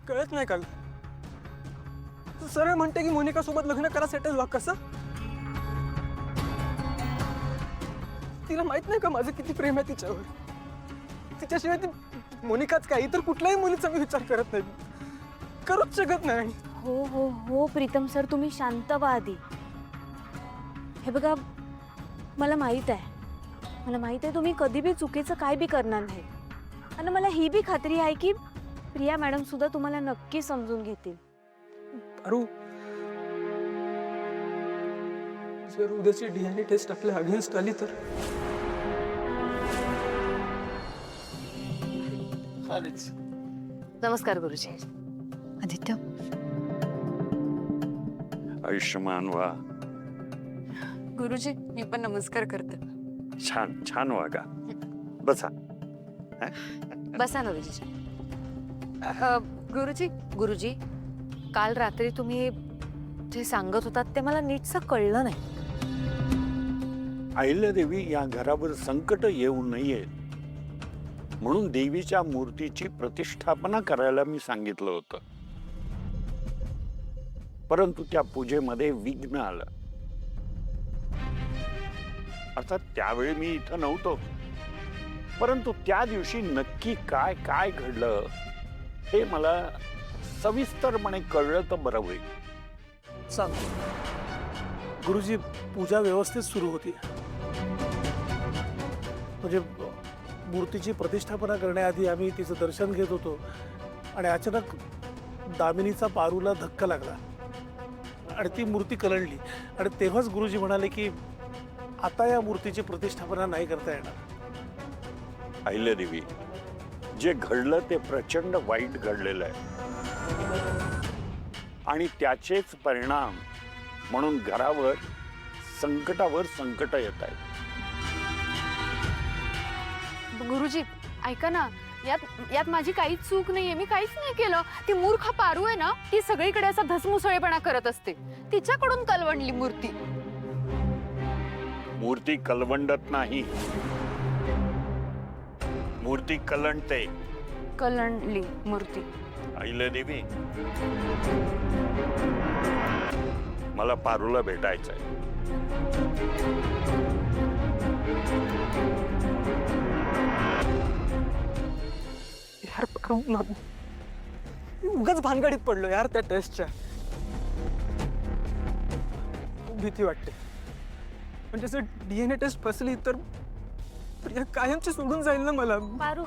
कळत नाही का? तू सरळ म्हणते की मोनिका सोबत लग्न करा, सेटल व्हा. कसं? तिला माहित नाही का माझं किती प्रेम आहे तिच्यावर? तिच्याशिवाय ती मोनिकाच काय, इतर कुठल्याही मुलीचा मी विचार करत नाही, करूच शकत नाही. हो हो हो प्रीतम सर, तुम्ही शांत व्हा आधी. हे बघा, मला माहित आहे तुम्ही कधी बी चुकीचं काय बी करणार नाही. आणि मला ही बी खात्री आहे की प्रिया मॅडम सुद्धा तुम्हाला नक्की समजून घेतील. अरू, जर उद्याची DNA टेस्ट आपल्या अगेन्स्ट आली तर? नमस्कार गुरुजी. आदित्य, आयुष्यमान व्हा. गुरुजी मी पण नमस्कार करते. छान छान वागा. बसा. बसा ना गुरुजी. गुरुजी काल रात्री तुम्ही जे सांगत होतात ते मला नीटसं कळलं नाही. अहिल्यादेवी या घरावर संकट येऊ नये म्हणून देवीच्या मूर्तीची प्रतिष्ठापना करायला मी सांगितलं होतं, परंतु त्या पूजेमध्ये विघ्न आलं. अर्थात त्यावेळी मी इथं नव्हतो, परंतु त्या दिवशी नक्की काय काय घडलं हे मला सविस्तरपणे कळलं तर बरं होईल. सांग गुरुजी. पूजा व्यवस्थित सुरू होती, म्हणजे मूर्तीची प्रतिष्ठापना करण्याआधी आम्ही तिचं दर्शन घेत होतो आणि अचानक दामिनीचा पारूला धक्का लागला आणि ती मूर्ती कलंडली. आणि तेव्हाच गुरुजी म्हणाले की आता या मूर्तीची प्रतिष्ठापना नाही करता येणार. अहिल्यादेवी, जे घडलं ते प्रचंड वाईट घडलेलं आहे आणि त्याचेच परिणाम म्हणून घरावर संकटावर संकट येत आहेत. गुरुजी ऐका ना, यात माझी काहीच चूक नाहीये. मी काहीच नाही केलं. ती मूर्ख पारू आहे ना, ती सगळीकडे असा धसमुसळेपणा करत असते. तिच्याकडून कलवंडली मूर्ती. मूर्ती कलवंडत नाही, मूर्ती कलंडते. कलंडली मूर्ती. अहिल्यादेवी, मला पारूला भेटायचंय. यार उगाच भानगडीत पडलो यार त्या टेस्टच्या. खूप भीती वाटते. म्हणजे जर DNA टेस्ट फसली तर प्रिया कायमची सोडून जाईल ना मला. पारू